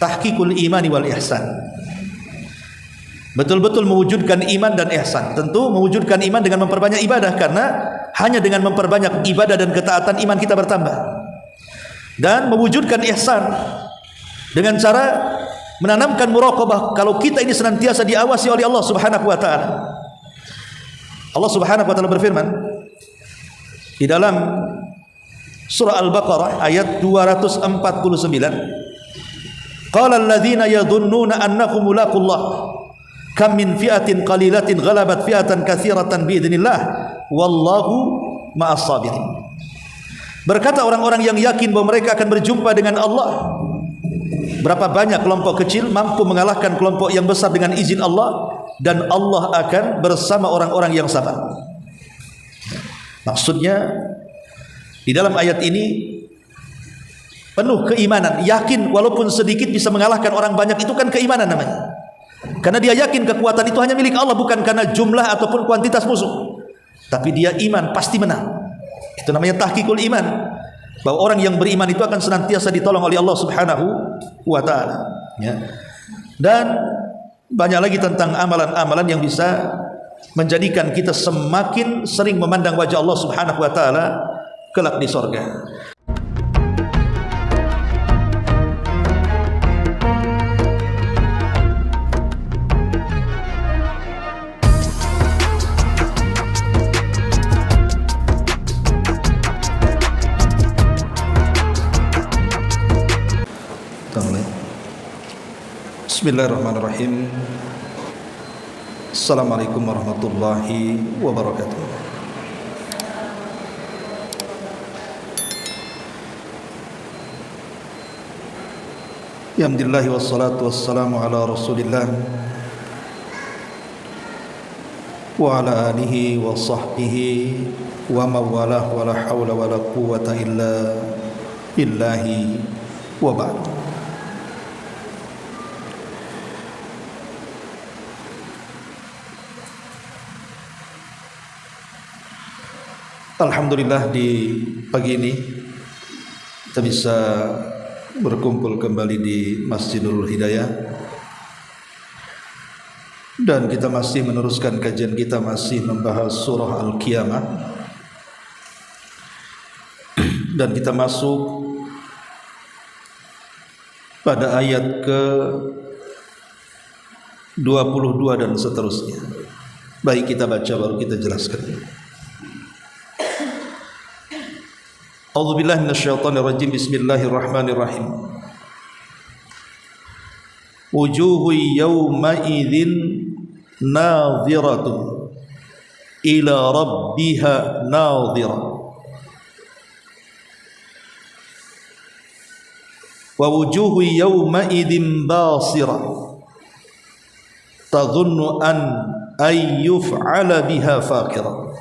tahqiqul imani wal ihsan. Betul-betul mewujudkan iman dan ihsan. Tentu mewujudkan iman dengan memperbanyak ibadah, karena hanya dengan memperbanyak ibadah dan ketaatan iman kita bertambah. Dan mewujudkan ihsan dengan cara menanamkan muraqabah, kalau kita ini senantiasa diawasi oleh Allah Subhanahu wa taala. Allah Subhanahu wa taala berfirman di dalam surah Al-Baqarah ayat 249, qala alladziina yadhunnuna annahum mulaqullah kam min fi'atin qalilatin ghalabat fi'atan katsiratan biidznillah wallahu ma'as sabirin. Berkata orang-orang yang yakin bahwa mereka akan berjumpa dengan Allah, berapa banyak kelompok kecil mampu mengalahkan kelompok yang besar dengan izin Allah, dan Allah akan bersama orang-orang yang sabar. Maksudnya di dalam ayat ini penuh keimanan, yakin walaupun sedikit bisa mengalahkan orang banyak, itu kan keimanan namanya. Karena dia yakin kekuatan itu hanya milik Allah, bukan karena jumlah ataupun kuantitas musuh, tapi dia iman pasti menang. Itu namanya tahqiqul iman, bahwa orang yang beriman itu akan senantiasa ditolong oleh Allah Subhanahu wa taala, ya. Dan banyak lagi tentang amalan-amalan yang bisa menjadikan kita semakin sering memandang wajah Allah Subhanahu wa taala kelak di sorga. Bismillahirrahmanirrahim. Assalamualaikum warahmatullahi wabarakatuh. Alhamdulillah wassalatu wassalamu ala Rasulillah wa ala alihi wa sahbihi wa mawalah wa la hawla wa la quwwata illa billahi wa ba'd. Alhamdulillah, di pagi ini kita bisa berkumpul kembali di Masjidul Hidayah, dan kita masih meneruskan kajian kita, masih membahas surah Al-Qiyamah, dan kita masuk pada ayat ke 22 dan seterusnya. Baik, kita baca baru kita jelaskan. A'udzubillahi minasyaitonirrajim. Bismillahirrahmanirrahim. Wujuhu yawma idzin nadhiratun ila rabbiha nadhirah wa wujuhu yawma idzin basirah tadhunnu an ay yuf'ala biha faqirah.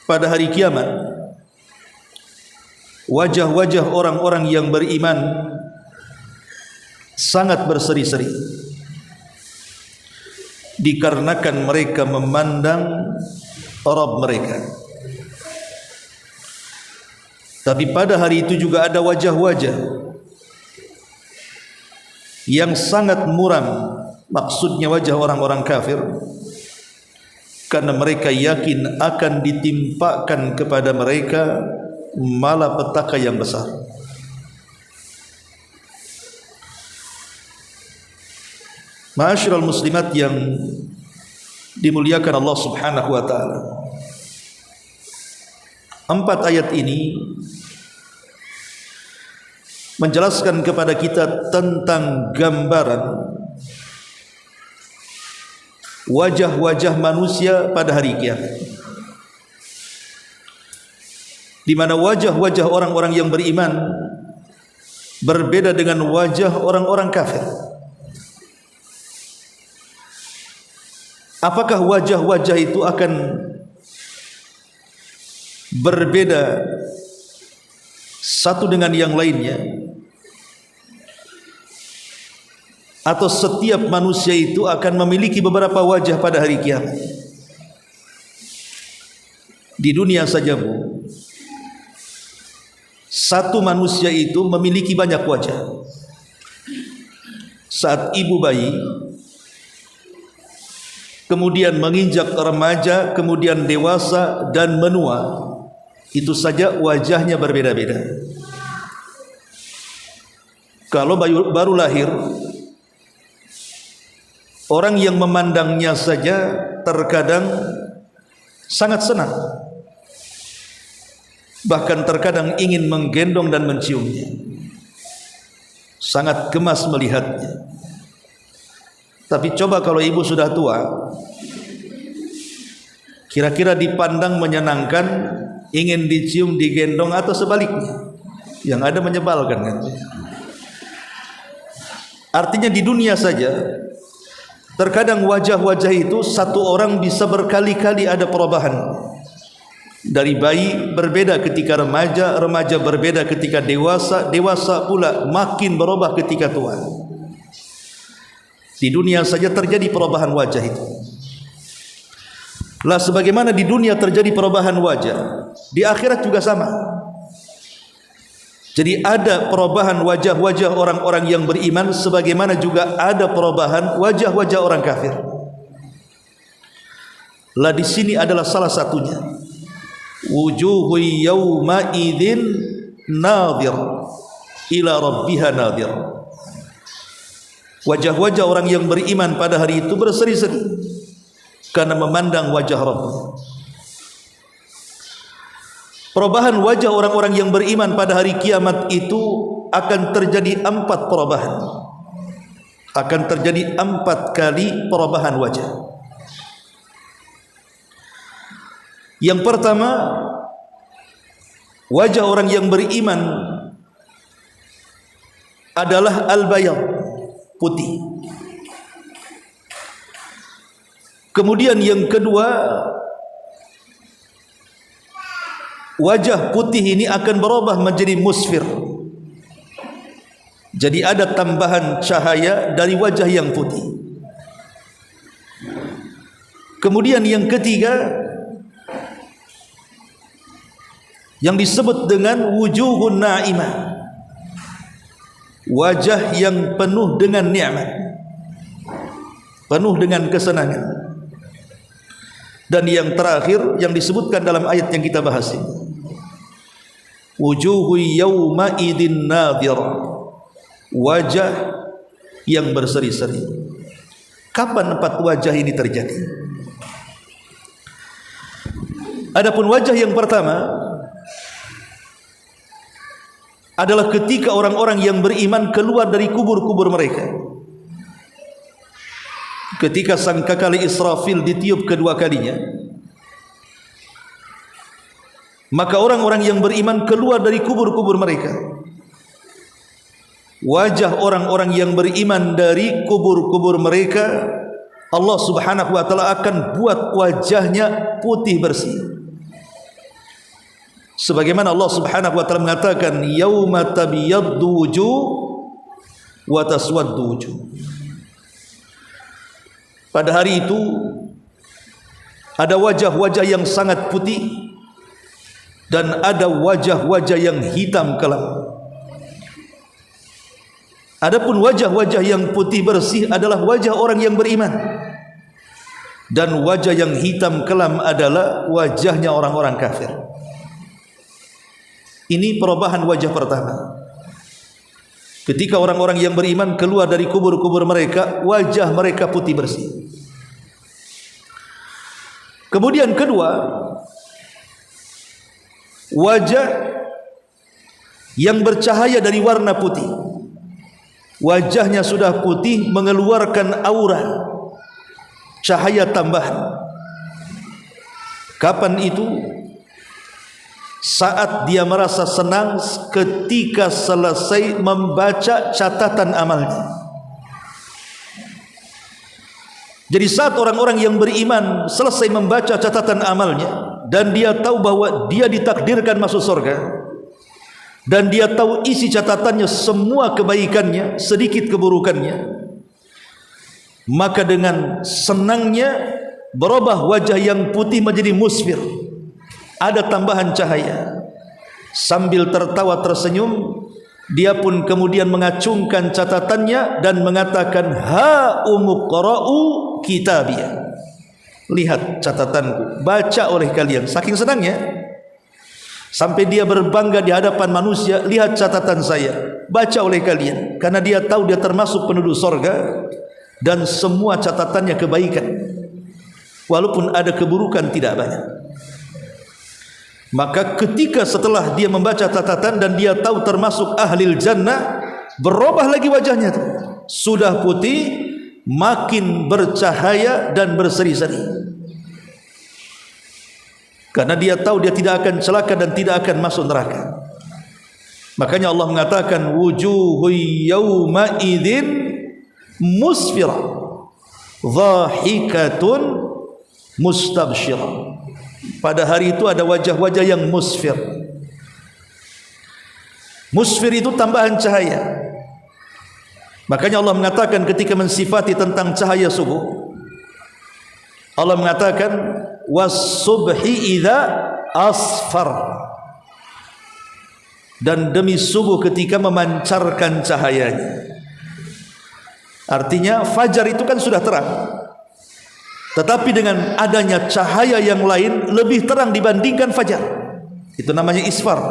Pada hari kiamat, wajah-wajah orang-orang yang beriman sangat berseri-seri, dikarenakan mereka memandang Rabb mereka. Tapi pada hari itu juga ada wajah-wajah yang sangat muram, maksudnya wajah orang-orang kafir, karena mereka yakin akan ditimpakan kepada mereka malapetaka yang besar. Ma'asyiral muslimat yang dimuliakan Allah Subhanahu wa taala, 4 ayat ini menjelaskan kepada kita tentang gambaran wajah-wajah manusia pada hari kiamat, di mana wajah-wajah orang-orang yang beriman berbeda dengan wajah orang-orang kafir. Apakah wajah-wajah itu akan berbeda satu dengan yang lainnya, atau setiap manusia itu akan memiliki beberapa wajah pada hari kiamat? Di dunia saja, Bu, Satu manusia itu memiliki banyak wajah. Saat ibu bayi, kemudian menginjak remaja, kemudian dewasa dan menua, itu saja wajahnya berbeda-beda. Kalau baru lahir, orang yang memandangnya saja terkadang sangat senang, bahkan terkadang ingin menggendong dan menciumnya, sangat gemas melihatnya. Tapi coba kalau ibu sudah tua, kira-kira dipandang menyenangkan, ingin dicium, digendong, atau sebaliknya? Yang ada menyebalkan kan? Artinya di dunia saja terkadang wajah-wajah itu satu orang bisa berkali-kali ada perubahan. Dari bayi berbeda ketika remaja, remaja berbeda ketika dewasa, dewasa pula makin berubah ketika tua. Di dunia saja terjadi perubahan wajah itu. Lah sebagaimana di dunia terjadi perubahan wajah, di akhirat juga sama. Jadi ada perubahan wajah-wajah orang-orang yang beriman, sebagaimana juga ada perubahan wajah-wajah orang kafir. Lah di sini adalah salah satunya. Wujuhu yawma idzin nadhir ila rabbiha nadhir. Wajah-wajah orang yang beriman pada hari itu berseri-seri karena memandang wajah Rabb. Perubahan wajah orang-orang yang beriman pada hari kiamat itu akan terjadi 4 perubahan. Akan terjadi 4 kali perubahan wajah. Yang pertama, wajah orang yang beriman adalah al-bayad, putih. Kemudian yang kedua, wajah putih ini akan berubah menjadi musfir. Jadi ada tambahan cahaya dari wajah yang putih. Kemudian yang ketiga, yang disebut dengan wujuhun na'imah, wajah yang penuh dengan nikmat, penuh dengan kesenangan. Dan yang terakhir yang disebutkan dalam ayat yang kita bahas ini, wujuhu yawma idin nadhir, wajah yang berseri-seri. Kapan 4 wajah ini terjadi? Adapun wajah yang pertama adalah ketika orang-orang yang beriman keluar dari kubur-kubur mereka. Ketika sangkakala Israfil ditiup kedua kalinya, maka orang-orang yang beriman keluar dari kubur-kubur mereka. Wajah orang-orang yang beriman dari kubur-kubur mereka, Allah subhanahu wa ta'ala akan buat wajahnya putih bersih. Sebagaimana Allah subhanahu wa ta'ala mengatakan, yauma tabyaddu wujuh wa taswaddu wujuh. Pada hari itu ada wajah-wajah yang sangat putih dan ada wajah-wajah yang hitam kelam. Adapun wajah-wajah yang putih bersih adalah wajah orang yang beriman, dan wajah yang hitam kelam adalah wajahnya orang-orang kafir. Ini perubahan wajah pertama. Ketika orang-orang yang beriman keluar dari kubur-kubur mereka, wajah mereka putih bersih. Kemudian kedua, wajah yang bercahaya dari warna putih. Wajahnya sudah putih, mengeluarkan aura, cahaya tambahan. Kapan itu? Saat dia merasa senang ketika selesai membaca catatan amalnya. Jadi saat orang-orang yang beriman selesai membaca catatan amalnya, dan dia tahu bahwa dia ditakdirkan masuk surga, dan dia tahu isi catatannya semua kebaikannya, sedikit keburukannya, maka dengan senangnya berubah wajah yang putih menjadi musfir. Ada tambahan cahaya, Sambil tertawa tersenyum, dia pun kemudian mengacungkan catatannya dan mengatakan, ha umuqra'u kitabiyah. Lihat catatanku, baca oleh kalian. Saking senangnya, sampai dia berbangga di hadapan manusia, lihat catatan saya, baca oleh kalian. Karena dia tahu dia termasuk penduduk sorga dan semua catatannya kebaikan, walaupun ada keburukan tidak banyak. Maka ketika setelah dia membaca catatan dan dia tahu termasuk ahlil jannah, berubah lagi wajahnya itu. Sudah putih, makin bercahaya dan berseri-seri. Karena dia tahu dia tidak akan celaka dan tidak akan masuk neraka. Makanya Allah mengatakan, wujuhu yawma idzin musfirah, dhahikatun mustabsyirah. Pada hari itu ada wajah-wajah yang musfir. Musfir itu tambahan cahaya. Makanya Allah mengatakan ketika mensifati tentang cahaya subuh, Allah mengatakan was-subhi idza asfar, dan demi subuh ketika memancarkan cahayanya. Artinya fajar itu kan sudah terang, tetapi dengan adanya cahaya yang lain lebih terang dibandingkan fajar. Itu namanya isfar.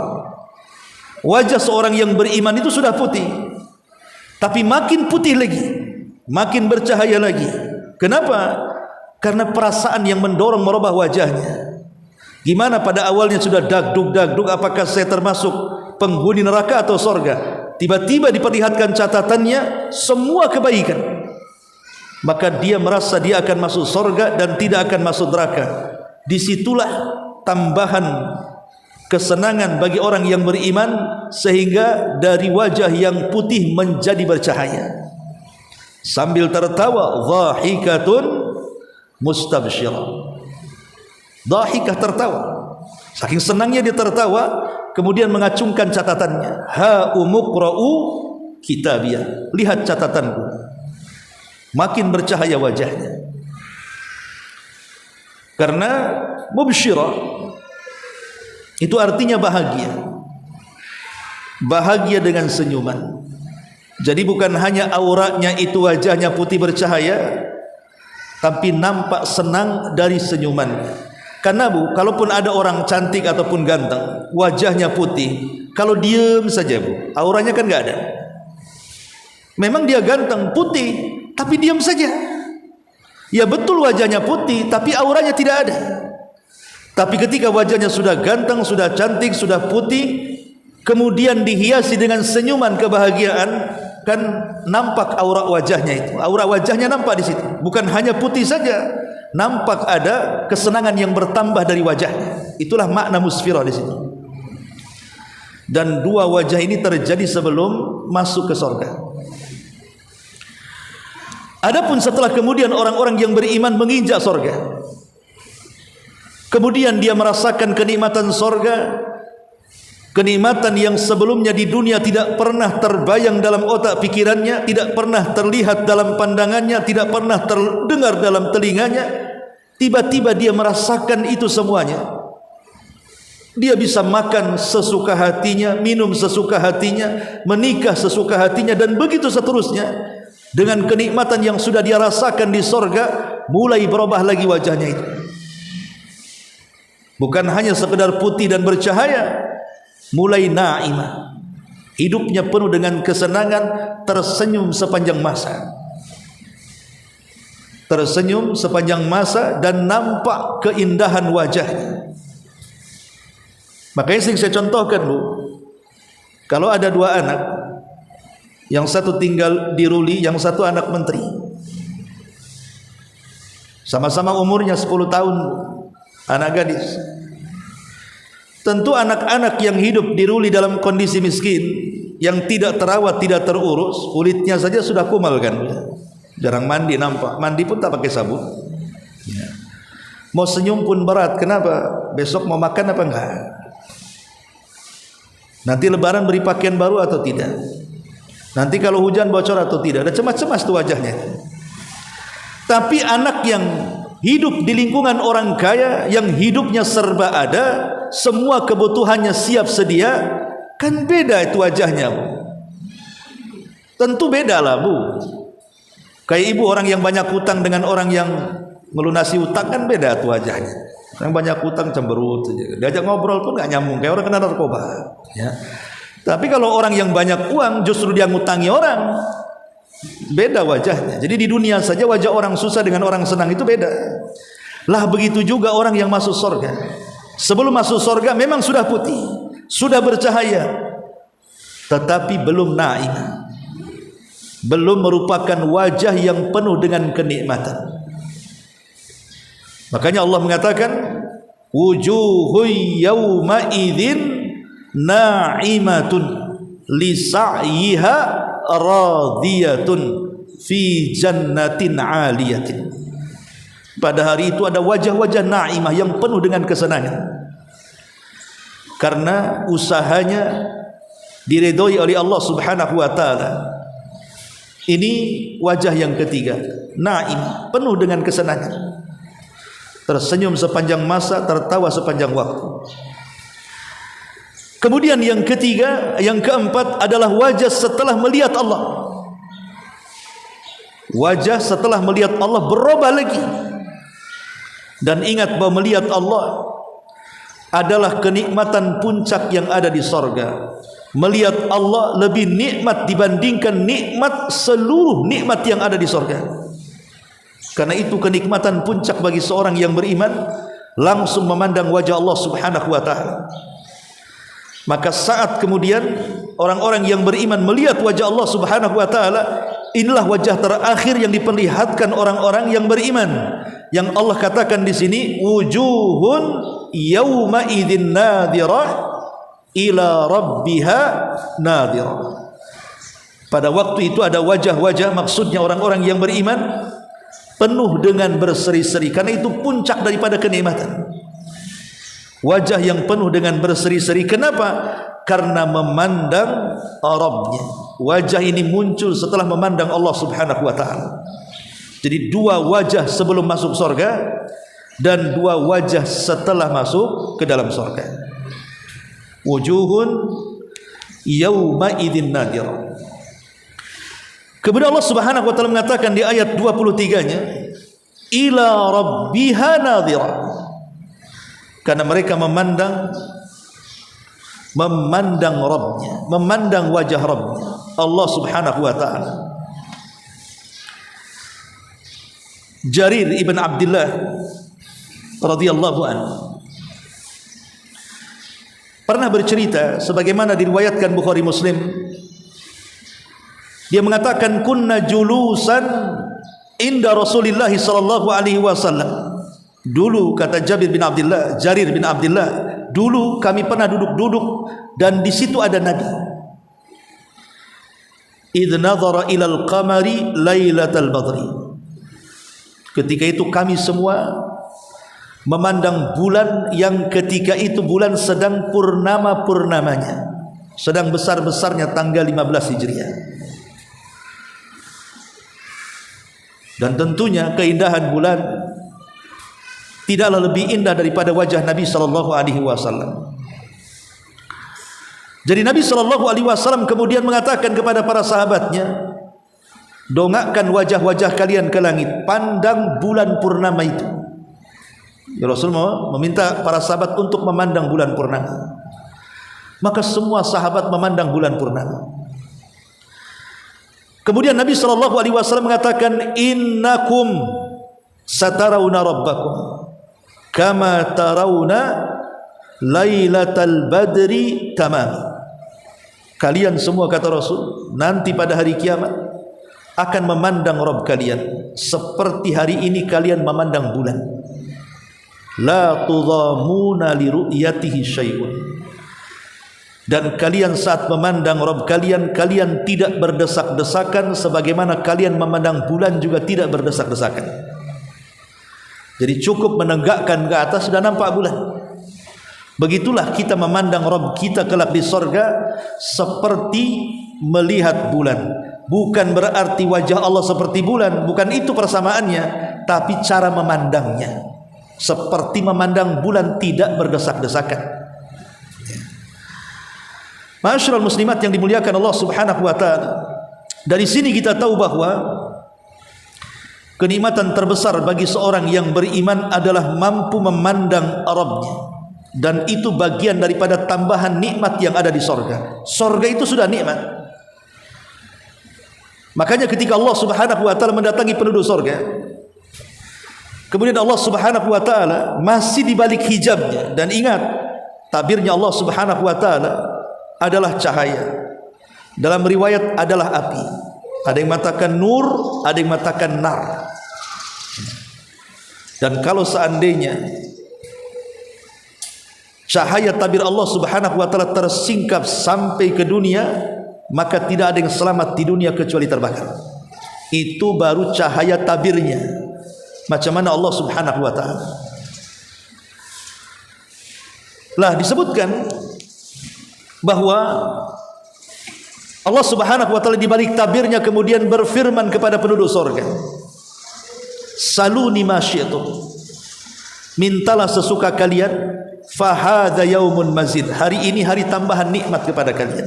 Wajah seorang yang beriman itu sudah putih, tapi makin putih lagi, makin bercahaya lagi. Kenapa? Karena perasaan yang mendorong merubah wajahnya. Gimana pada awalnya sudah dagdug-dagdug, apakah saya termasuk penghuni neraka atau sorga? Tiba-tiba diperlihatkan catatannya semua kebaikan, maka dia merasa dia akan masuk sorga dan tidak akan masuk neraka. Disitulah tambahan kesenangan bagi orang yang beriman, sehingga dari wajah yang putih menjadi bercahaya. Sambil tertawa, dhahikatun mustabsyirah. Dhahikah, tertawa. Saking senangnya dia tertawa, kemudian mengacungkan catatannya, ha umuqra'u kitabiyah. Lihat catatanku. Makin bercahaya wajahnya. Karena mubsyirah itu artinya bahagia. Bahagia dengan senyuman. Jadi bukan hanya auratnya itu wajahnya putih bercahaya, tapi nampak senang dari senyumannya. Karena kalaupun ada orang cantik ataupun ganteng, wajahnya putih, kalau diam saja auranya kan nggak ada. Memang dia ganteng, putih, tapi diam saja. Ya betul wajahnya putih, tapi auranya tidak ada. Tapi ketika wajahnya sudah ganteng, sudah cantik, sudah putih, kemudian dihiasi dengan senyuman kebahagiaan, kan nampak aura wajahnya itu. Aura wajahnya nampak di situ. Bukan hanya putih saja, nampak ada kesenangan yang bertambah dari wajahnya. Itulah makna musfirah di situ. Dan dua wajah ini terjadi sebelum masuk ke surga. Adapun setelah kemudian orang-orang yang beriman menginjak surga, kemudian dia merasakan kenikmatan surga, kenikmatan yang sebelumnya di dunia tidak pernah terbayang dalam otak pikirannya, tidak pernah terlihat dalam pandangannya, tidak pernah terdengar dalam telinganya. Tiba-tiba dia merasakan itu semuanya. Dia bisa makan sesuka hatinya, minum sesuka hatinya, menikah sesuka hatinya, dan begitu seterusnya. Dengan kenikmatan yang sudah dia rasakan di sorga, mulai berubah lagi wajahnya itu. Bukan hanya sekedar putih dan bercahaya, mulai na'imah. Hidupnya penuh dengan kesenangan, tersenyum sepanjang masa. Tersenyum sepanjang masa dan nampak keindahan wajahnya. Makanya sering saya contohkan, Bu. Kalau ada dua anak, yang satu tinggal di Ruli, yang satu anak menteri, sama-sama umurnya 10 tahun, anak gadis. Tentu anak-anak yang hidup di Ruli dalam kondisi miskin, yang tidak terawat, tidak terurus, kulitnya saja sudah kumal kan, jarang mandi, nampak mandi pun tak pakai sabun ya. Mau senyum pun berat. Kenapa? Besok mau makan apa enggak? Nanti lebaran beri pakaian baru atau tidak? Nanti kalau hujan bocor atau tidak? Ada cemas-cemas tuh wajahnya. Tapi anak yang hidup di lingkungan orang kaya, yang hidupnya serba ada, semua kebutuhannya siap sedia, kan beda itu wajahnya, Bu. Tentu beda lah, Bu. Kayak ibu orang yang banyak hutang dengan orang yang melunasi hutang kan beda tuh wajahnya. Yang banyak hutang cemberut, diajak ngobrol pun gak nyambung, kayak orang kena narkoba, ya. Tapi kalau orang yang banyak uang justru dia ngutangi orang, beda wajahnya. Jadi di dunia saja wajah orang susah dengan orang senang itu beda. Lah begitu juga orang yang masuk surga. Sebelum masuk surga memang sudah putih, sudah bercahaya, tetapi belum naim, belum merupakan wajah yang penuh dengan kenikmatan. Makanya Allah mengatakan wujuhun yawma idzin na'imatun li sa'yiha radiyatun fi jannatin 'aliyatin. Pada hari itu ada wajah-wajah na'imah yang penuh dengan kesenangan, karena usahanya diridhoi oleh Allah Subhanahu wa taala. Ini wajah yang ketiga, na'im, penuh dengan kesenangan, tersenyum sepanjang masa, tertawa sepanjang waktu. Kemudian yang ketiga, yang keempat adalah wajah setelah melihat Allah. Wajah setelah melihat Allah berubah lagi. Dan ingat bahwa melihat Allah adalah kenikmatan puncak yang ada di sorga. Melihat Allah lebih nikmat dibandingkan nikmat seluruh nikmat yang ada di sorga. Karena itu kenikmatan puncak bagi seorang yang beriman langsung memandang wajah Allah Subhanahu wa ta'ala. Maka saat kemudian orang-orang yang beriman melihat wajah Allah Subhanahu wa ta'ala, inilah wajah terakhir yang diperlihatkan orang-orang yang beriman, yang Allah katakan di sini wujuhun yauma idzin nadhirah ila rabbiha nadhirah. Pada waktu itu ada wajah-wajah, maksudnya orang-orang yang beriman, penuh dengan berseri-seri, karena itu puncak daripada kenikmatan. Wajah yang penuh dengan berseri-seri. Kenapa? Karena memandang Rabbnya. Wajah ini muncul setelah memandang Allah Subhanahu wa ta'ala. Jadi dua wajah sebelum masuk surga dan dua wajah setelah masuk ke dalam surga. Wujuhun yawma idzin nadhirah. Kemudian Allah Subhanahu wa ta'ala mengatakan di ayat 23-nya, ila rabbiha nadhirah. Karena mereka memandang Rabbnya, memandang wajah Rabbnya, Allah Subhanahu wa ta'ala. Jarir ibn Abdullah radhiyallahu anhu pernah bercerita sebagaimana diriwayatkan Bukhari Muslim. Dia mengatakan kunna julusan inda Rasulillah sallallahu alaihi wasallam. Dulu, kata Jarir bin Abdullah, dulu kami pernah duduk-duduk dan di situ ada Nabi. Idz nadhara ilal qamari lailatal badri. Ketika itu kami semua memandang bulan yang ketika itu bulan sedang purnamanya, sedang besar-besarnya tanggal 15 Hijriah. Dan tentunya keindahan bulan tidaklah lebih indah daripada wajah Nabi sallallahu alaihi wasallam. Jadi Nabi sallallahu alaihi wasallam kemudian mengatakan kepada para sahabatnya, dongakkan wajah-wajah kalian ke langit, pandang bulan purnama itu. Ya, Rasulullah meminta para sahabat untuk memandang bulan purnama. Maka semua sahabat memandang bulan purnama. Kemudian Nabi sallallahu alaihi wasallam mengatakan, innakum satarawna rabbakum kama tarawna lailatal badri tamam. Kalian semua, kata Rasul, nanti pada hari kiamat akan memandang Rabb kalian seperti hari ini kalian memandang bulan. La tudhamuna li ru'yatihi syai'un. Dan kalian saat memandang Rabb kalian, kalian tidak berdesak-desakan sebagaimana kalian memandang bulan juga tidak berdesak-desakan. Jadi cukup menegakkan ke atas sudah nampak bulan. Begitulah kita memandang Rabb kita kelak di sorga seperti melihat bulan. Bukan berarti wajah Allah seperti bulan, bukan itu persamaannya, tapi cara memandangnya seperti memandang bulan, tidak berdesak-desakan. Ma'asyiral muslimat yang dimuliakan Allah Subhanahu wa taala, dari sini kita tahu bahwa kenikmatan terbesar bagi seorang yang beriman adalah mampu memandang Rabbnya, dan itu bagian daripada tambahan nikmat yang ada di sorga. Sorga itu sudah nikmat. Makanya ketika Allah Subhanahu wa taala mendatangi penduduk sorga, kemudian Allah Subhanahu wa taala masih di balik hijabnya, dan ingat tabirnya Allah Subhanahu wa taala adalah cahaya. Dalam riwayat adalah api. Ada yang mengatakan nur, ada yang mengatakan nar. Dan kalau seandainya cahaya tabir Allah Subhanahu wa taala tersingkap sampai ke dunia, maka tidak ada yang selamat di dunia kecuali terbakar. Itu baru cahaya tabirnya. Macam mana Allah Subhanahu wa taala? Lah disebutkan bahwa Allah Subhanahu wa taala di balik tabirnya kemudian berfirman kepada penduduk surga, saluni ma syi'tum, mintalah sesuka kalian, fa hadza yaumun mazid, hari ini hari tambahan nikmat kepada kalian.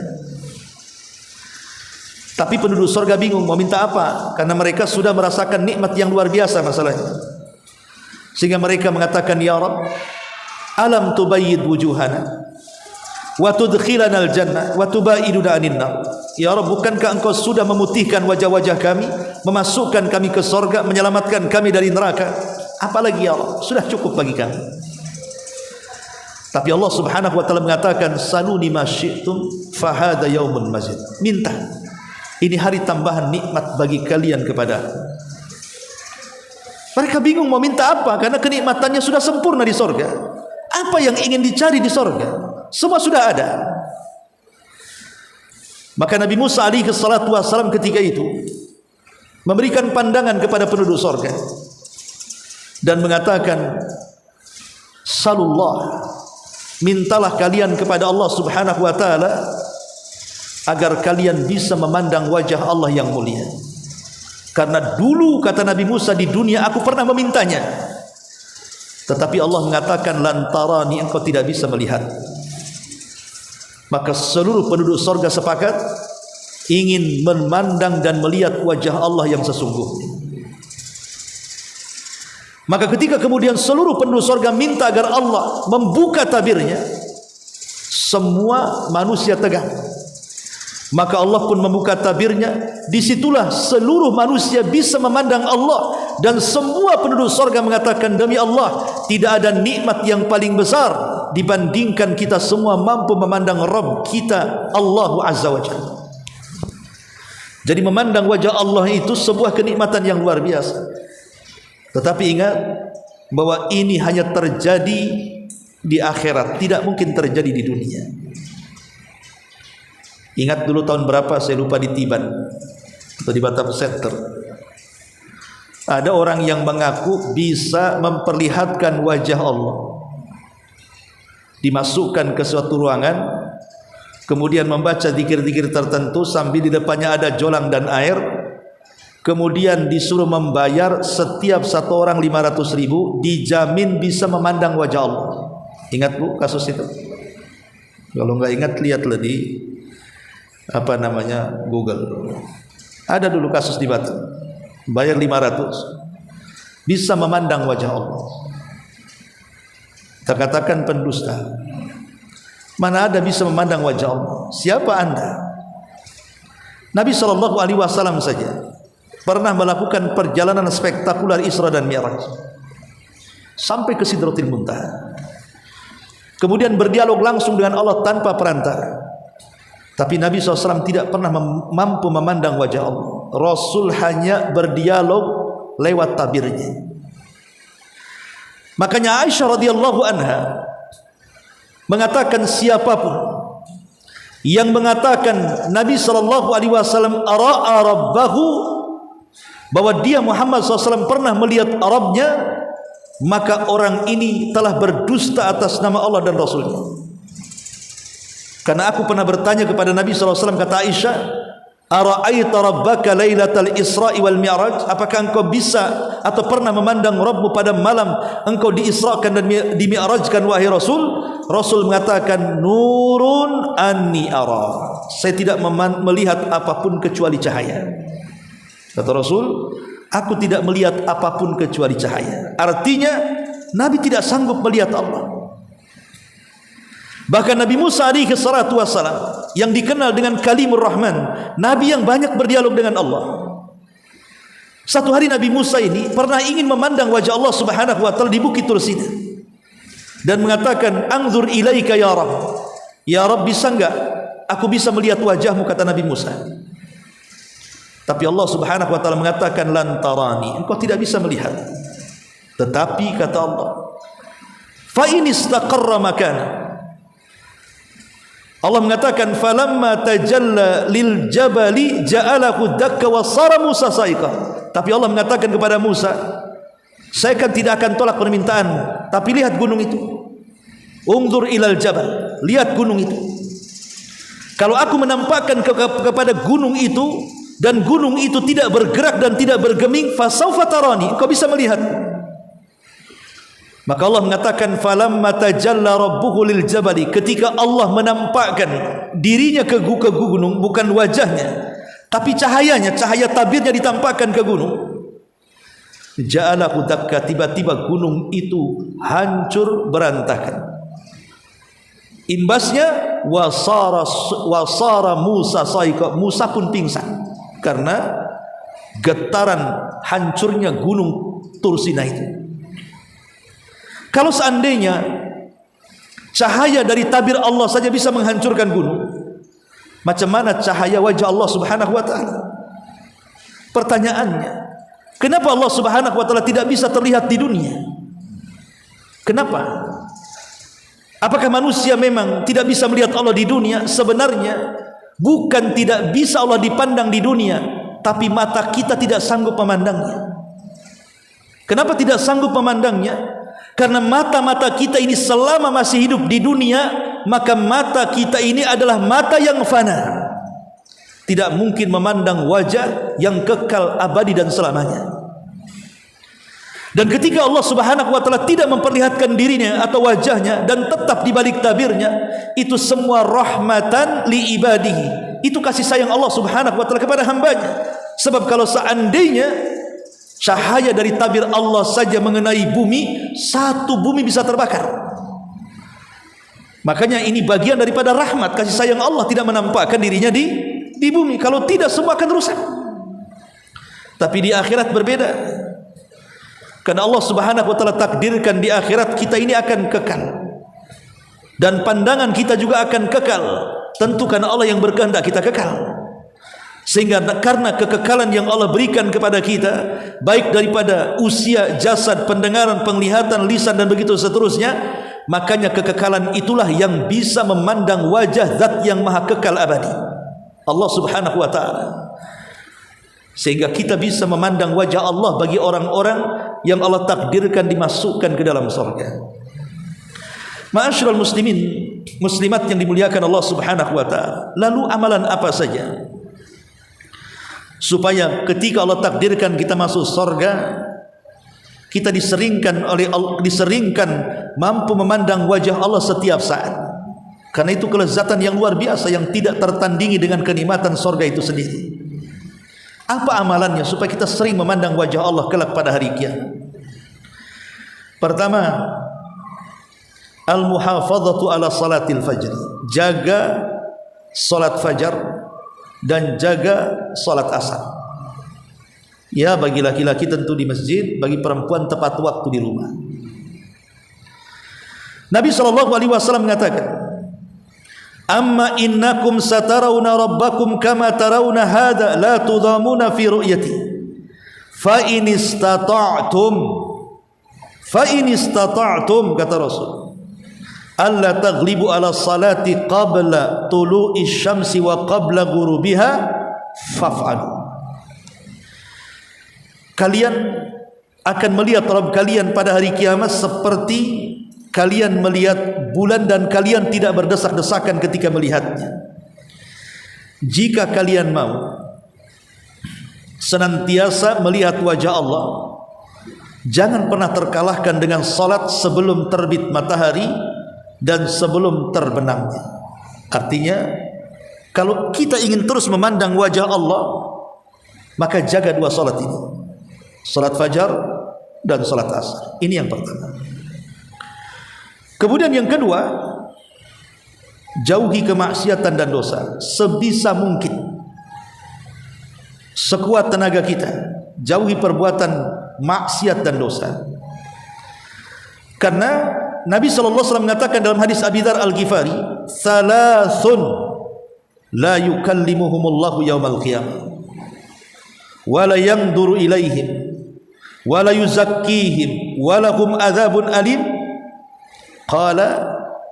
Tapi penduduk surga bingung mau minta apa, karena mereka sudah merasakan nikmat yang luar biasa masalahnya. Sehingga mereka mengatakan, ya Rabb, alam tubayyid wujuhana wa tudkhilana al-jannah wa tubaiduna 'anil nar. Ya Rabb, bukankah engkau sudah memutihkan wajah-wajah kami, memasukkan kami ke surga, menyelamatkan kami dari neraka? Apalagi ya Allah, sudah cukup bagi kami. Tapi Allah Subhanahu wa taala mengatakan, saluni ma syi'tum fa hadza yaumun mazid. Minta. Ini hari tambahan nikmat bagi kalian kepada aku. Mereka bingung mau minta apa, karena kenikmatannya sudah sempurna di surga. Apa yang ingin dicari di surga? Semua sudah ada. Maka Nabi Musa alaihi salatu wassalam ketika itu memberikan pandangan kepada penduduk surga dan mengatakan, salullah, mintalah kalian kepada Allah Subhanahu wa taala agar kalian bisa memandang wajah Allah yang mulia. Karena dulu kata Nabi Musa, di dunia aku pernah memintanya, tetapi Allah mengatakan lantarani, engkau tidak bisa melihat. Maka seluruh penduduk surga sepakat ingin memandang dan melihat wajah Allah yang sesungguhnya. Maka ketika kemudian seluruh penduduk surga minta agar Allah membuka tabirnya, semua manusia tegang. Maka Allah pun membuka tabirnya. Disitulah seluruh manusia bisa memandang Allah, dan semua penduduk surga mengatakan, demi Allah, tidak ada nikmat yang paling besar dibandingkan kita semua mampu memandang Rabb kita, Allah Azza wa Jalla. Jadi memandang wajah Allah itu sebuah kenikmatan yang luar biasa. Tetapi ingat bahwa ini hanya terjadi di akhirat, tidak mungkin terjadi di dunia. Ingat dulu tahun berapa, saya lupa, di Tiban atau di Batam Center, ada orang yang mengaku bisa memperlihatkan wajah Allah, dimasukkan ke suatu ruangan, kemudian membaca zikir-zikir tertentu sambil di depannya ada jolang dan air, kemudian disuruh membayar setiap satu orang 500.000, dijamin bisa memandang wajah Allah. Ingat Bu kasus itu? Kalau nggak ingat, lihatlah di Google. Ada dulu kasus di Batam, bayar 500 bisa memandang wajah Allah. Kita katakan pendusta. Mana ada bisa memandang wajah Allah? Siapa Anda? Nabi SAW saja pernah melakukan perjalanan spektakuler Isra dan Mi'raj sampai ke Sidratul Muntaha, kemudian berdialog langsung dengan Allah tanpa perantara. Tapi Nabi SAW tidak pernah mampu memandang wajah Allah. Rasul hanya berdialog lewat tabirnya. Makanya Aisyah radhiyallahu anha mengatakan, siapapun yang mengatakan Nabi SAW ara'a rabbahu, bahwa dia Muhammad SAW pernah melihat Rabbnya, maka orang ini telah berdusta atas nama Allah dan Rasulnya. Karena aku pernah bertanya kepada Nabi SAW, kata Aisyah, Ara'aita rabbaka lailatal Isra'i wal Mi'raj? Apakah engkau bisa atau pernah memandang Rabbmu pada malam engkau diisrakan dan dimi'rajkan wahai Rasul? Rasul mengatakan, nurun anni ara. Saya tidak melihat apapun kecuali cahaya. Kata Rasul, aku tidak melihat apapun kecuali cahaya. Artinya Nabi tidak sanggup melihat Allah. Bahkan Nabi Musa alaihi salatu wassalam yang dikenal dengan Kalimur Rahman, Nabi yang banyak berdialog dengan Allah. Satu hari Nabi Musa ini pernah ingin memandang wajah Allah Subhanahu wa taala di Bukit Tursina dan mengatakan, anzur ilaika ya Rabb. Ya Rabb, bisa enggak aku bisa melihat wajahmu, kata Nabi Musa. Tapi Allah Subhanahu wa taala mengatakan, lan tarani, engkau tidak bisa melihat. Tetapi kata Allah, fa in istaqarra makana, Allah mengatakan, falamma tajalla lil jabali ja'alahu dakka wa sara Musa sa'iqa. Tapi Allah mengatakan kepada Musa, saya kan tidak akan tolak permintaanmu, tapi lihat gunung itu. Unzur ilal jabal, lihat gunung itu. Kalau aku menampakkan kepada gunung itu dan gunung itu tidak bergerak dan tidak bergeming, fasaufa tarani, kau bisa melihat. Maka Allah mengatakan, falamma tajalla rabbuhu lil jabali, ketika Allah menampakkan dirinya ke gunung, bukan wajahnya tapi cahayanya, cahaya tabirnya ditampakkan ke gunung, ja'alahu dakka, tiba-tiba gunung itu hancur berantakan. Imbasnya wasara Musa sa'iqa, Musa pun pingsan karena getaran hancurnya gunung Tursina itu. Kalau seandainya cahaya dari tabir Allah saja bisa menghancurkan gunung, macam mana cahaya wajah Allah Subhanahu wa taala? Pertanyaannya, kenapa Allah Subhanahu wa taala tidak bisa terlihat di dunia? Kenapa? Apakah manusia memang tidak bisa melihat Allah di dunia? Sebenarnya bukan tidak bisa Allah dipandang di dunia, tapi mata kita tidak sanggup memandangnya. Kenapa tidak sanggup memandangnya? Karena mata-mata kita ini selama masih hidup di dunia, maka mata kita ini adalah mata yang fana, tidak mungkin memandang wajah yang kekal abadi dan selamanya. Dan ketika Allah Subhanahu wa taala tidak memperlihatkan dirinya atau wajahnya dan tetap di balik tabirnya, itu semua rahmatan li ibadihi. Itu kasih sayang Allah Subhanahu wa taala kepada hambanya. Sebab kalau seandainya cahaya dari tabir Allah saja mengenai bumi, satu bumi bisa terbakar. Makanya ini bagian daripada rahmat, kasih sayang Allah tidak menampakkan dirinya di bumi. Kalau tidak, semua akan rusak. Tapi di akhirat berbeda. Karena Allah Subhanahu wa taala takdirkan di akhirat kita ini akan kekal. Dan pandangan kita juga akan kekal. Tentu karena Allah yang berkehendak kita kekal. Sehingga karena kekekalan yang Allah berikan kepada kita, baik daripada usia, jasad, pendengaran, penglihatan, lisan dan begitu seterusnya, makanya kekekalan itulah yang bisa memandang wajah zat yang maha kekal abadi, Allah Subhanahu wa taala. Sehingga kita bisa memandang wajah Allah bagi orang-orang yang Allah takdirkan dimasukkan ke dalam surga. Ma'asyiral muslimin, muslimat yang dimuliakan Allah Subhanahu wa taala. Lalu amalan apa saja supaya ketika Allah takdirkan kita masuk surga, kita diseringkan mampu memandang wajah Allah setiap saat? Karena itu kelezatan yang luar biasa yang tidak tertandingi dengan kenikmatan surga itu sendiri. Apa amalannya supaya kita sering memandang wajah Allah kelak pada hari kiamat? Pertama, al-muhafadzatu ala salatil fajr, jaga salat fajar dan jaga salat asar. Ya, bagi laki-laki tentu di masjid, bagi perempuan tepat waktu di rumah. Nabi SAW mengatakan, amma innakum satarawna rabbakum kama tarawna hadha la tudhamuna fi ru'yati fa in istata'tum, kata Rasul, alla taghlibu ala salati qabla tulu'i syamsi wa qabla ghurubiha faf'alu. Kalian akan melihat Rabb kalian pada hari kiamat seperti kalian melihat bulan dan kalian tidak berdesak-desakan ketika melihatnya. jika kalian mau senantiasa melihat wajah Allah, jangan pernah terkalahkan dengan salat sebelum terbit matahari dan sebelum terbenamnya. Artinya, kalau kita ingin terus memandang wajah Allah, maka jaga dua salat ini, salat fajar dan salat asar. Ini yang pertama. Kemudian yang kedua, jauhi kemaksiatan dan dosa sebisa mungkin. Sekuat tenaga kita, jauhi perbuatan maksiat dan dosa. Karena Nabi SAW mengatakan dalam hadis Abi Dzar Al-Ghifari, "Salasun la yukallimuhumullahu yaumal qiyamah wa la yanzuru ilaihim wa la yuzakkihim wa lahum adzabun alim." Qala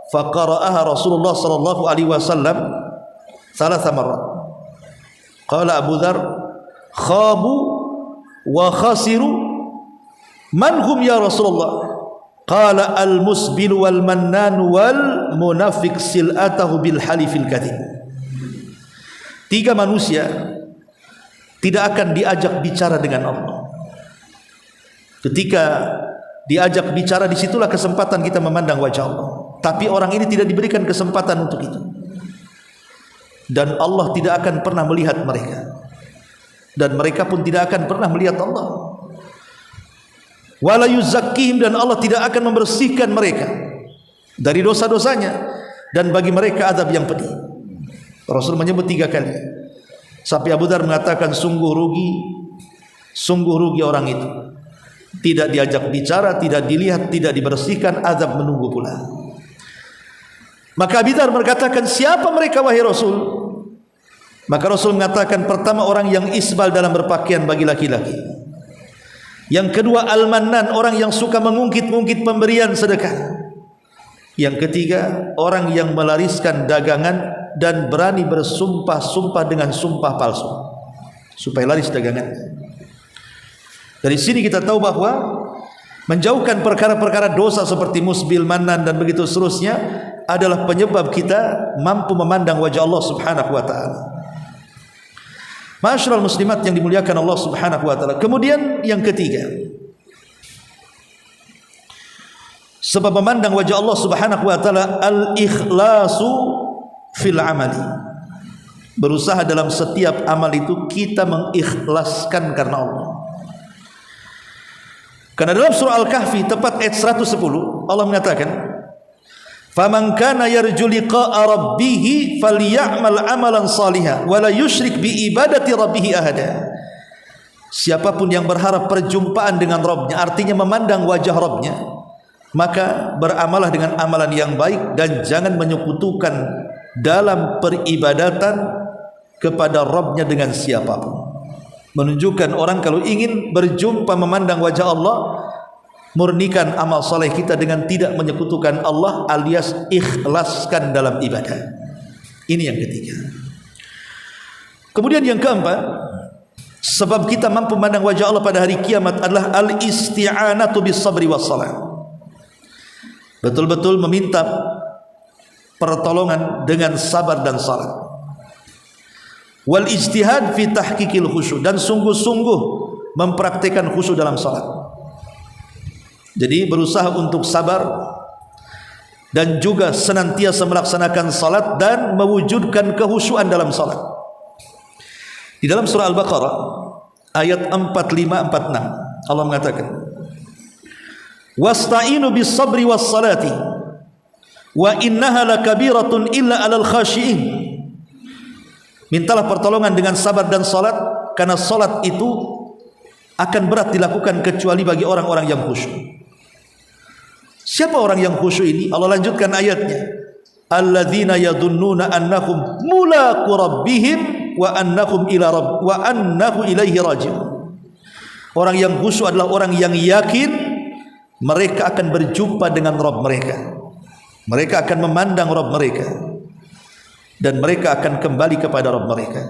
faqara'aha Rasulullah sallallahu alaihi wasallam thalatha marrat. Qala Abu Dzar, khabu wa khasiru man hum ya Rasulullah? Qala al-musbil wal mannan wal munafiq sil'atahu bil halifil kadhib. Tiga manusia tidak akan diajak bicara dengan Allah. Ketika diajak bicara, disitulah kesempatan kita memandang wajah Allah. Tapi orang ini tidak diberikan kesempatan untuk itu, dan Allah tidak akan pernah melihat mereka, dan mereka pun tidak akan pernah melihat Allah. Wala yuzakkihim, dan Allah tidak akan membersihkan mereka dari dosa-dosanya, dan bagi mereka azab yang pedih. Rasul menyebut 3 kali. Sampai Abu Dzar mengatakan, sungguh rugi orang itu. Tidak diajak bicara, tidak dilihat, tidak dibersihkan, azab menunggu pula. Maka Abu Dzar berkatakan, siapa mereka wahai Rasul? Maka Rasul mengatakan, pertama orang yang isbal dalam berpakaian bagi laki-laki. Yang kedua al-mannan, orang yang suka mengungkit-ungkit pemberian sedekah. Yang ketiga orang yang melariskan dagangan dan berani bersumpah-sumpah dengan sumpah palsu supaya laris dagangannya. Dari sini kita tahu bahwa menjauhkan perkara-perkara dosa seperti musbil, mannan dan begitu seterusnya adalah penyebab kita mampu memandang wajah Allah Subhanahu wa taala. Ma'asyiral muslimat yang dimuliakan Allah Subhanahu wa taala. Kemudian yang ketiga, sebab memandang wajah Allah Subhanahu wa taala, al-ikhlasu fil amali. Berusaha dalam setiap amal itu kita mengikhlaskan karena Allah. Karena dalam surah Al-Kahfi tepat ayat 110 Allah mengatakan, "Faman kana yarju liqa'a rabbih falyamal amalan salihan wa la yusyrik bi ibadati rabbih ahada." Siapapun yang berharap perjumpaan dengan Rabbnya, artinya memandang wajah Rabbnya, maka beramalah dengan amalan yang baik dan jangan menyekutukan dalam peribadatan kepada Rabbnya dengan siapapun. Menunjukkan orang kalau ingin berjumpa memandang wajah Allah, murnikan amal saleh kita dengan tidak menyekutukan Allah, alias ikhlaskan dalam ibadah. Ini yang ketiga. Kemudian yang keempat, sebab kita mampu memandang wajah Allah pada hari kiamat adalah al-isti'anatu bis sabri was salat. Betul-betul meminta pertolongan dengan sabar dan salat. Wal ijtihad fi tahqiqil khusyuk, dan sungguh-sungguh mempraktikkan khusyuk dalam salat. Jadi berusaha untuk sabar dan juga senantiasa melaksanakan salat dan mewujudkan kehusyuan dalam salat. Di dalam surah Al-Baqarah ayat 45-46 Allah mengatakan, "Wasta'inu bis sabri was salati wa innaha lakabiratun illa 'alal khashiin." Mintalah pertolongan dengan sabar dan salat, karena salat itu akan berat dilakukan kecuali bagi orang-orang yang khusyuk. Siapa orang yang khusyuk ini? Allah lanjutkan ayatnya, alladzina yadhunnuna annahum mulaqu rabbihim wa annahum ila rabb wa annahu ilaihi raji'un. Orang yang khusyuk adalah orang yang yakin mereka akan berjumpa dengan Rabb mereka. Mereka akan memandang Rabb mereka dan mereka akan kembali kepada Rabb mereka.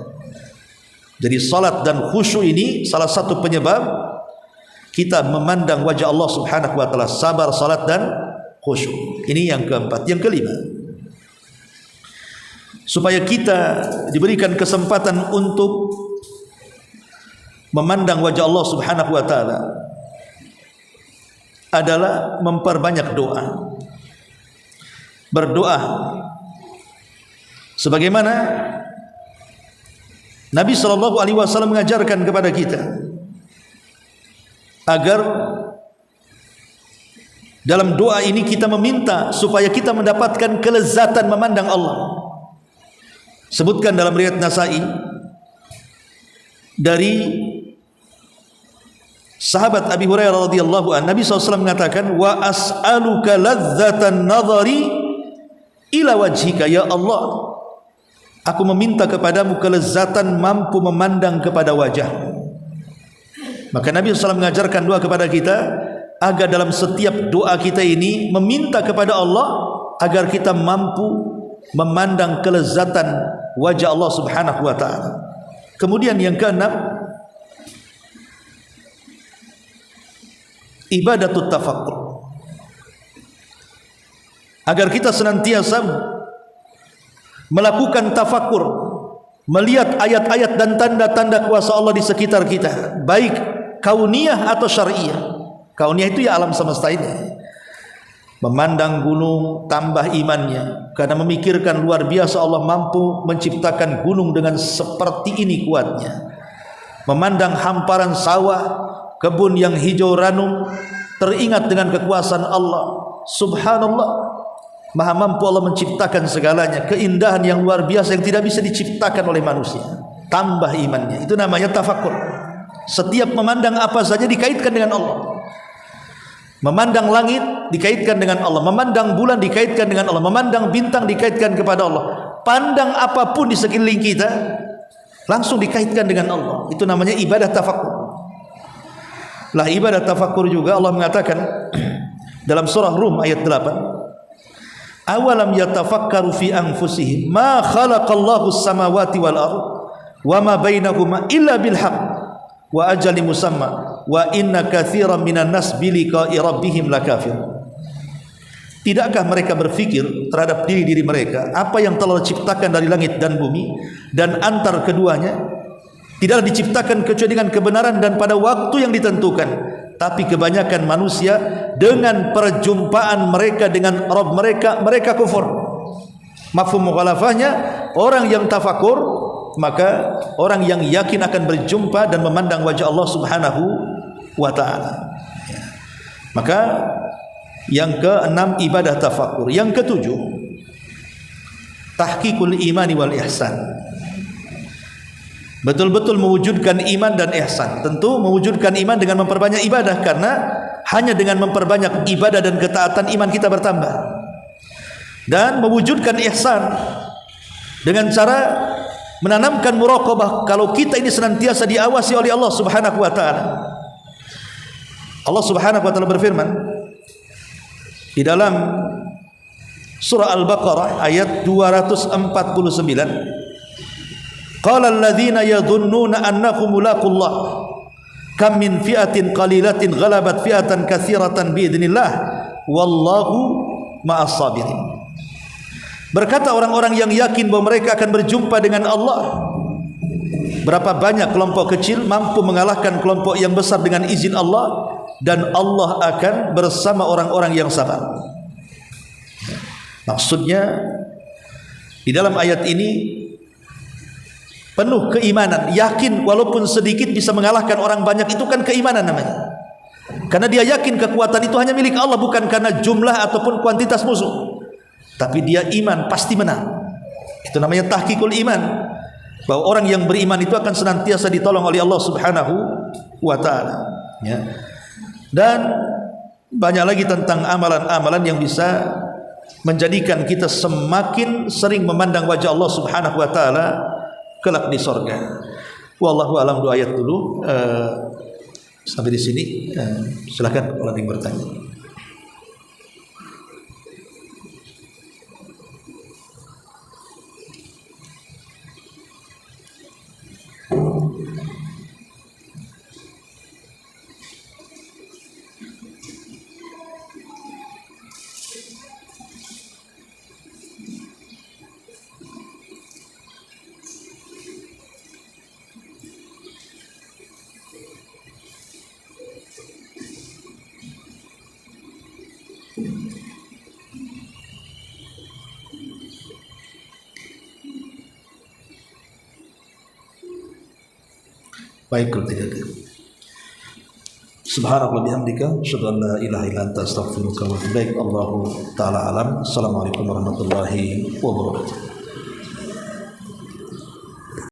Jadi salat dan khusyuk ini salah satu penyebab kita memandang wajah Allah Subhanahu wa taala, sabar, salat dan khusyuk. Ini yang keempat. Yang kelima, supaya kita diberikan kesempatan untuk memandang wajah Allah Subhanahu wa taala adalah memperbanyak doa. Berdoa sebagaimana Nabi sallallahu alaihi wasallam mengajarkan kepada kita agar dalam doa ini kita meminta supaya kita mendapatkan kelezatan memandang Allah. Sebutkan dalam riwayat Nasa'i dari sahabat Abi Hurairah radhiyallahu anhu, Nabi SAW mengatakan, wa as'aluka ladzatan nadhari ila wajhika, ya Allah, aku meminta kepadamu kelezatan mampu memandang kepada wajah. Maka Nabi SAW mengajarkan doa kepada kita agar dalam setiap doa kita ini meminta kepada Allah agar kita mampu memandang kelezatan wajah Allah Subhanahu wa taala. Kemudian yang keenam, ibadatut tafakkur. Agar kita senantiasa melakukan tafakkur, melihat ayat-ayat dan tanda-tanda kuasa Allah di sekitar kita, baik kauniyah atau syariah. Kauniyah itu ya alam semesta ini. Memandang gunung tambah imannya, karena memikirkan luar biasa Allah mampu menciptakan gunung dengan seperti ini kuatnya. Memandang hamparan sawah, kebun yang hijau ranum, teringat dengan kekuasaan Allah. Subhanallah, maha mampu Allah menciptakan segalanya, keindahan yang luar biasa yang tidak bisa diciptakan oleh manusia. Tambah imannya, itu namanya tafakkur. Setiap memandang apa saja dikaitkan dengan Allah. Memandang langit dikaitkan dengan Allah, memandang bulan dikaitkan dengan Allah, memandang bintang dikaitkan kepada Allah. Pandang apapun di sekeliling kita langsung dikaitkan dengan Allah. Itu namanya ibadah tafakkur. Lah ibadah tafakkur juga Allah mengatakan dalam surah Rum ayat 8, awalam yatafakkaru fi anfusihim ma khalaqallahu as-samawati wal ardh wa ma bainahuma illa bil haqq wa ajali musamma wa inna katsiran minan nas bi liqa'i rabbihim lakafir. Tidakkah mereka berfikir terhadap diri mereka apa yang telah diciptakan dari langit dan bumi, dan antar keduanya tidaklah diciptakan kecuali dengan kebenaran dan pada waktu yang ditentukan, tapi kebanyakan manusia dengan perjumpaan mereka dengan Rabb mereka kufur. Mafhum mukhalafahnya, orang yang tafakur maka orang yang yakin akan berjumpa dan memandang wajah Allah Subhanahu wa ta'ala. Maka yang keenam ibadah tafakur. Yang ketujuh, tahqiqul imani wal ihsan. Betul-betul mewujudkan iman dan ihsan. Tentu mewujudkan iman dengan memperbanyak ibadah, karena hanya dengan memperbanyak ibadah dan ketaatan iman kita bertambah. Dan mewujudkan ihsan dengan cara menanamkan muraqabah, kalau kita ini senantiasa diawasi oleh Allah Subhanahu wa taala. Allah Subhanahu wa taala berfirman di dalam surah Al-Baqarah ayat 249, qala alladziina yadhunnuna annahum mulaqullah kam min fi'atin qalilatin ghalabat fi'atan katsiratan biidznillah wallahu ma'as sabirin. Berkata orang-orang yang yakin bahwa mereka akan berjumpa dengan Allah, berapa banyak kelompok kecil mampu mengalahkan kelompok yang besar dengan izin Allah, dan Allah akan bersama orang-orang yang sabar. Maksudnya di dalam ayat ini penuh keimanan, yakin walaupun sedikit bisa mengalahkan orang banyak, itu kan keimanan namanya. Karena dia yakin kekuatan itu hanya milik Allah, bukan karena jumlah ataupun kuantitas musuh. Tapi dia iman pasti menang. Itu namanya tahqiqul iman, bahwa orang yang beriman itu akan senantiasa ditolong oleh Allah Subhanahu wa taala, ya. Dan banyak lagi tentang amalan-amalan yang bisa menjadikan kita semakin sering memandang wajah Allah Subhanahu wa taala kelak di surga. Wallahu a'lam. Dua ayat dulu sampai di sini. Silakan kalau ada yang bertanya. baik kalau tidak. Subhanallah bihamdika asyhadu an la ilaha illa anta astaghfiruka wa atubu ilaik. Allahu taala alam. Assalamualaikum warahmatullahi wabarakatuh.